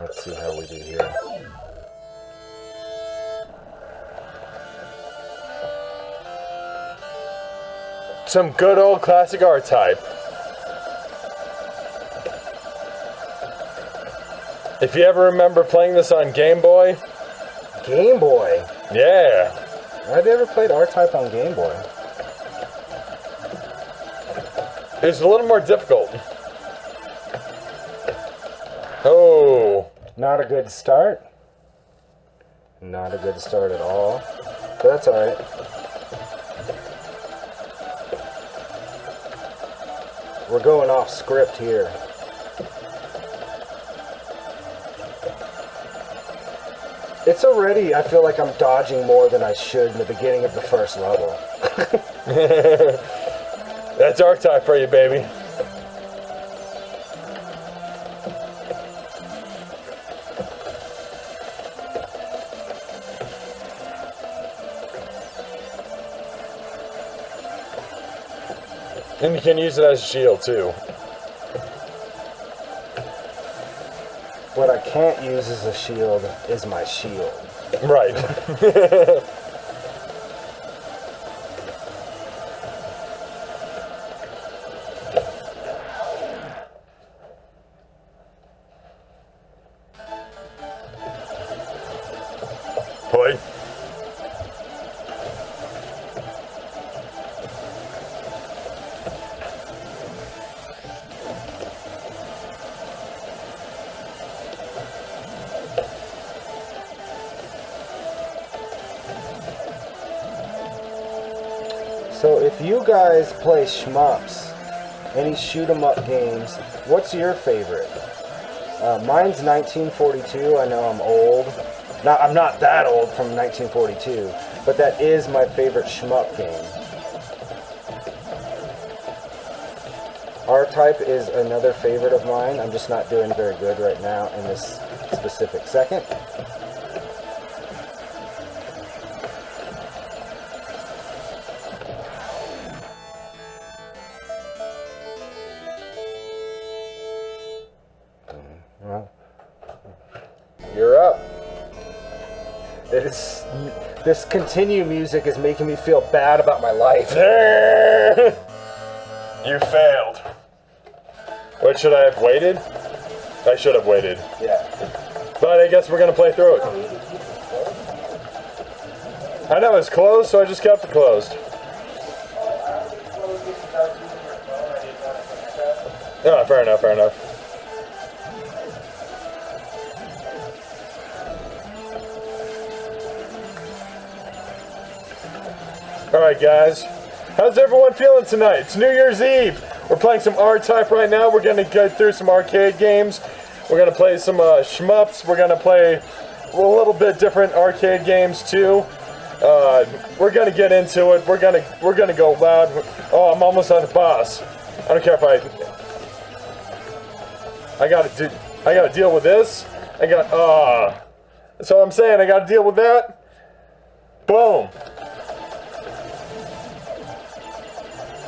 Let's see how we do here. Some good old classic R-Type. If you ever remember playing this on Game Boy. Game Boy? Yeah. I've never played R-Type on Game Boy. It's a little more difficult. Oh. Not a good start. Not a good start at all. But that's alright. We're going off script here. It's already, I feel like I'm dodging more than I should in the beginning of the first level. That's R-Type for you, baby. And you can use it as a shield, too. What I can't use as a shield is my shield. Right. Play. So if you guys play shmups, any shoot 'em up games, what's your favorite? Mine's 1942. I know I'm old. I'm not that old from 1942, but that is my favorite shmup game. R-Type is another favorite of mine. I'm just not doing very good right now in this specific second. Well, you're up. This continue music is making me feel bad about my life. You failed. What, should I have waited? I should have waited. Yeah. But I guess we're gonna play through it. I know it's closed, so I just kept it closed. Oh, fair enough, fair enough. Alright guys, how's everyone feeling tonight? It's New Year's Eve. We're playing some R-Type right now. We're going to go through some arcade games. We're going to play some shmups. We're going to play a little bit different arcade games too. We're going to get into it. We're going to go loud. Oh, I'm almost on the boss. I don't care if I gotta deal with this. That's all I'm saying. I gotta deal with that. Boom.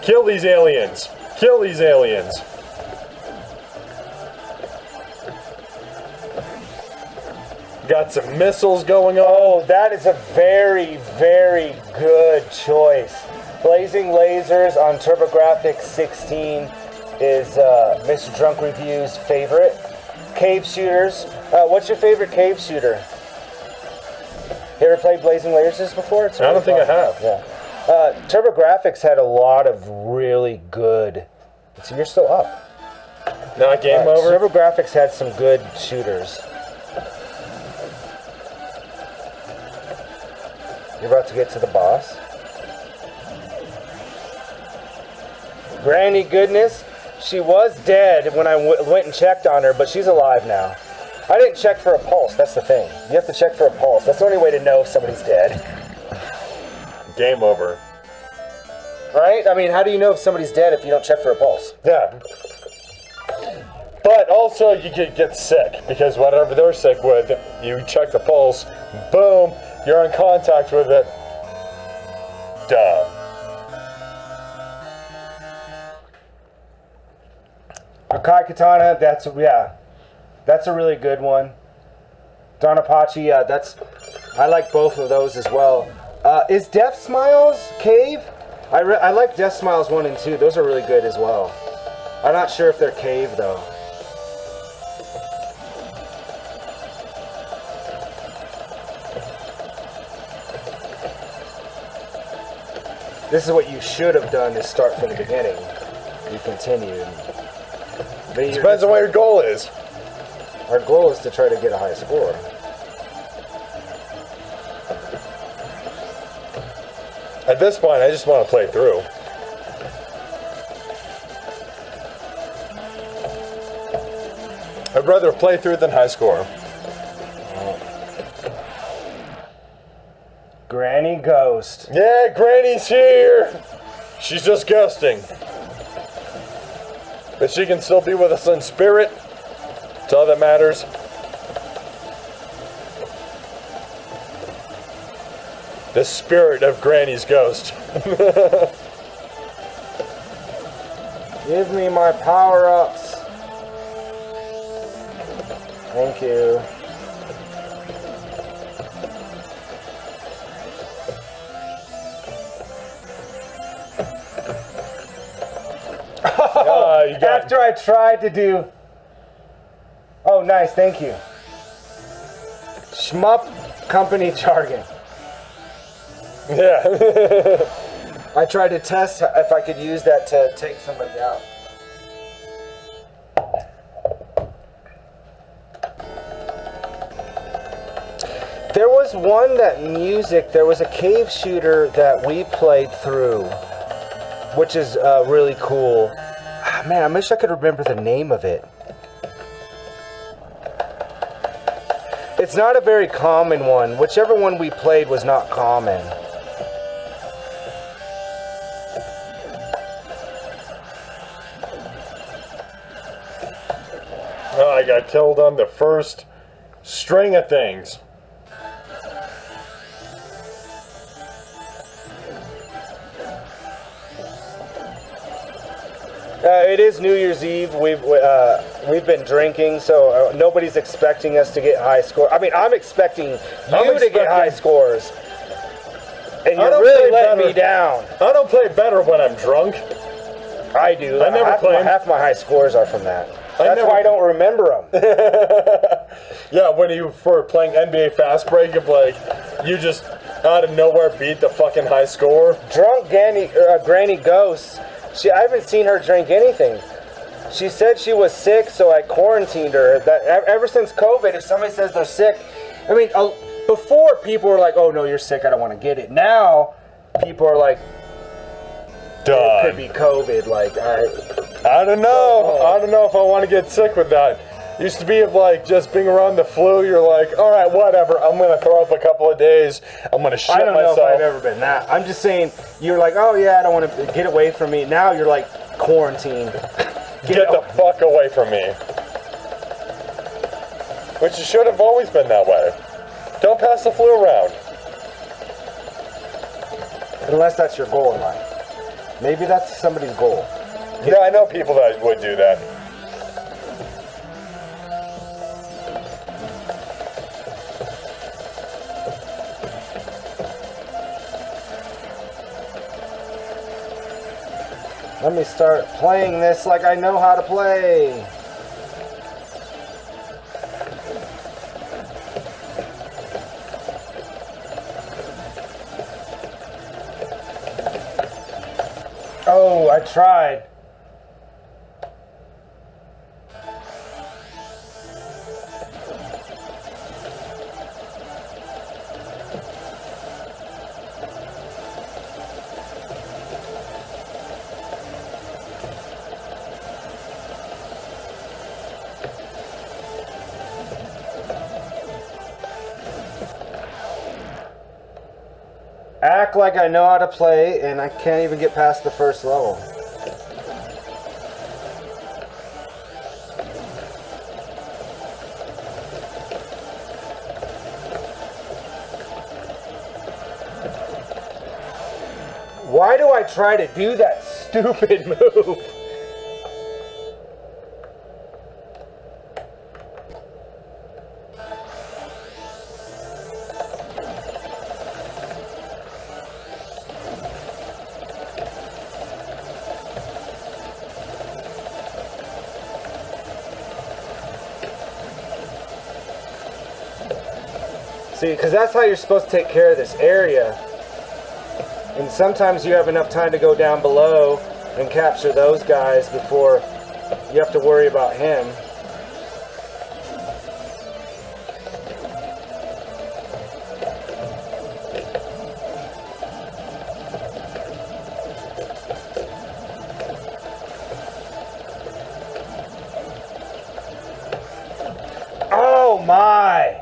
Kill these aliens. Kill these aliens. Got some missiles going on. Oh, that is a very, very good choice. Blazing Lasers on TurboGrafx 16 is Mr. Drunk Review's favorite. Cave shooters. What's your favorite cave shooter? You ever played Blazing Lasers before? It's really I don't think I fun. have. Yeah. TurboGrafx had a lot of really good. So you're still up. Not game over? TurboGrafx had some good shooters. You're about to get to the boss. Granny goodness, she was dead when I went and checked on her, but she's alive now. I didn't check for a pulse, that's the thing. You have to check for a pulse. That's the only way to know if somebody's dead. Game over. Right? I mean, how do you know if somebody's dead if you don't check for a pulse? Yeah. But also you could get sick, because whatever they're sick with, you check the pulse, boom, you're in contact with it. Duh. Akai Katana, that's a really good one. Don Apache, yeah, I like both of those as well. Is Death Smiles cave? I like Death Smiles 1 and 2. Those are really good as well. I'm not sure if they're cave though. This is what you should have done, is start from the beginning. You continued. Depends on what your goal is. Our goal is to try to get a high score. At this point, I just want to play through. I'd rather play through than high score. Granny Ghost. Yeah, Granny's here! She's just ghosting. But she can still be with us in spirit. That's all that matters. The spirit of Granny's ghost. Give me my power-ups. Thank you. After I tried to do... Oh, nice, thank you. Shmup company jargon. Yeah. I tried to test if I could use that to take somebody out. There was one there was a cave shooter that we played through, which is really cool. Man, I wish I could remember the name of it. It's not a very common one. Whichever one we played was not common. Oh, I got killed on the first string of things. It is New Year's Eve. We've been drinking, so nobody's expecting us to get high scores. I mean, I'm expecting you to get high scores, and you're really letting me down. I don't play better when I'm drunk. I do. I never play. Half my high scores are from that. That's why I don't remember them. Yeah, when you were playing NBA Fast Break, if like you just out of nowhere beat the fucking high score. Drunk Granny Ghost. I haven't seen her drink anything. She said she was sick, so I quarantined her. That ever since COVID, if somebody says they're sick, I mean, before people were like, "Oh no, you're sick. I don't want to get it." Now, people are like, Done. It could be COVID. Like, I don't know. I don't know if I want to get sick with that. Used to be of like just being around the flu. You're like, all right, whatever. I'm gonna throw up a couple of days. I'm gonna shit myself. I don't know if I've ever been that. I'm just saying. You're like, oh yeah, I don't want to get away from me. Now you're like quarantine. Get the fuck away from me. Which you should have always been that way. Don't pass the flu around. Unless that's your goal in life. Maybe that's somebody's goal. Yeah, I know people that would do that. Let me start playing this like I know how to play. Oh, I tried. Act like I know how to play, and I can't even get past the first level. Why do I try to do that stupid move? See, because that's how you're supposed to take care of this area. And sometimes you have enough time to go down below and capture those guys before you have to worry about him. Oh my!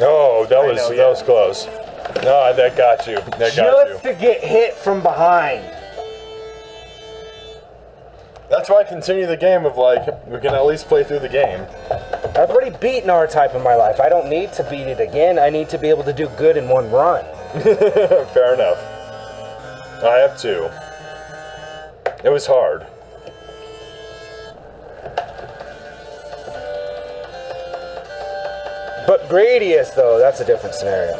Oh, that was close. No, that got you. That got you. Just to get hit from behind. That's why I continue the game of like, we can at least play through the game. I've already beaten R-Type in my life. I don't need to beat it again. I need to be able to do good in one run. Fair enough. I have two. It was hard. But Gradius, though, that's a different scenario.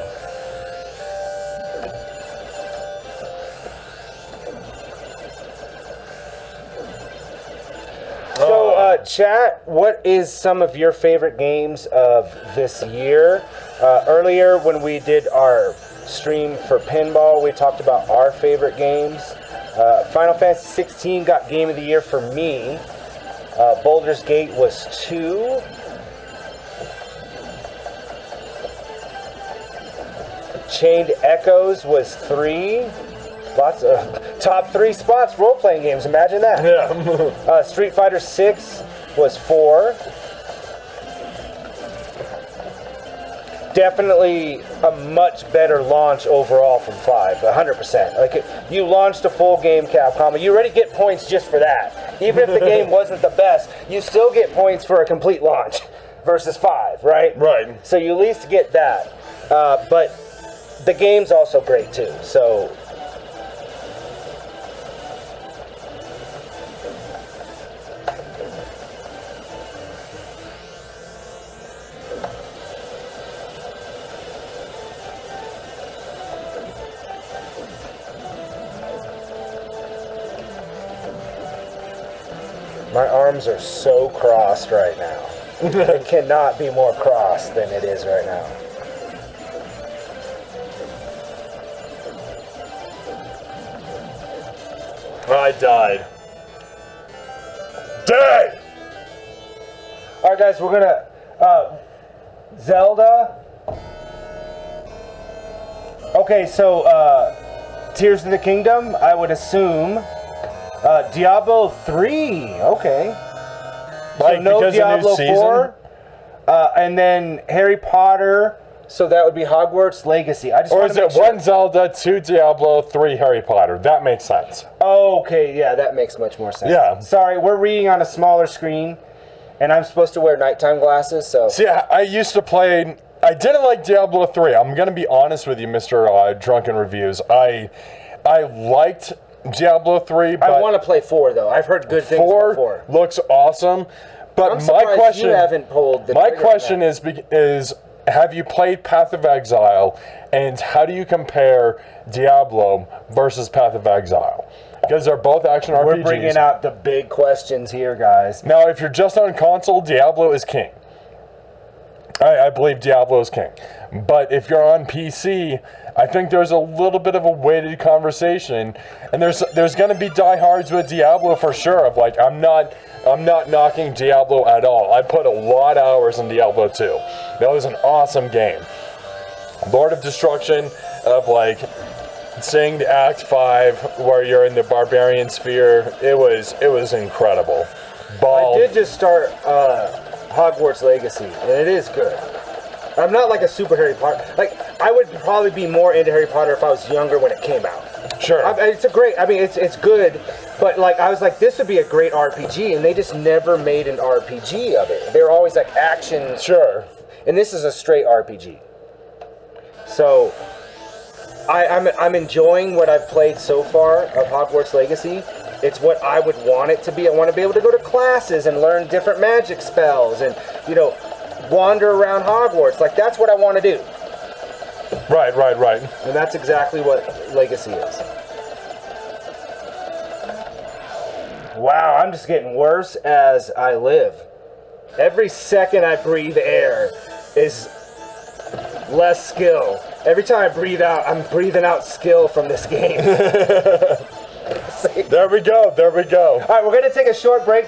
So, chat, what is some of your favorite games of this year? Earlier, when we did our stream for pinball, we talked about our favorite games. Final Fantasy 16 got Game of the Year for me. Baldur's Gate was 2. Chained Echoes was 3. Lots of top 3 spots, role-playing games. Imagine that. Yeah. Street Fighter 6 was 4. Definitely a much better launch overall from 5, 100%. Like, you launched a full game, Capcom. You already get points just for that. Even if the game wasn't the best, you still get points for a complete launch versus 5, right? Right. So you at least get that. But the game's also great too, so. My arms are so crossed right now. It cannot be more crossed than it is right now. I died. Dead! Alright guys, we're gonna, Zelda. Okay, so, Tears of the Kingdom, I would assume. Diablo 3, okay. Like, so no because Diablo of new 4. And then Harry Potter, so that would be Hogwarts Legacy. I just Or is it 1 Zelda, 2 Diablo, 3 Harry Potter? That makes sense. Oh, okay, yeah, that makes much more sense. Yeah. Sorry, we're reading on a smaller screen, and I'm supposed to wear nighttime glasses, so. See, I used to play. I didn't like Diablo 3. I'm gonna be honest with you, Mr. Drunken Reviews. I liked Diablo 3, but I want to play 4 though. I've heard good things about 4. looks awesome. But I'm my surprised question, you haven't pulled the my trigger on question that. is, have you played Path of Exile, and how do you compare Diablo versus Path of Exile? Because they're both action RPGs. We're bringing out the big questions here, guys. Now, if you're just on console, Diablo is king. I believe Diablo is king. But if you're on PC, I think there's a little bit of a weighted conversation, and there's going to be diehards with Diablo for sure. Of like, I'm not knocking Diablo at all. I put a lot of hours in Diablo 2. That was an awesome game. Lord of Destruction, of like seeing the Act 5 where you're in the barbarian sphere. It was incredible. I did just start Hogwarts Legacy, and it is good. I'm not like a super Harry Potter. Like, I would probably be more into Harry Potter if I was younger when it came out. Sure. It's a great. I mean, it's good, but like I was like, this would be a great RPG, and they just never made an RPG of it. They were always like action. Sure. And this is a straight RPG. So I'm enjoying what I've played so far of Hogwarts Legacy. It's what I would want it to be. I want to be able to go to classes and learn different magic spells and, you know, wander around Hogwarts. Like, that's what I want to do. Right. And that's exactly what Legacy is. Wow, I'm just getting worse as I live. Every second I breathe air is less skill. Every time I breathe out, I'm breathing out skill from this game. There we go. All right, we're going to take a short break.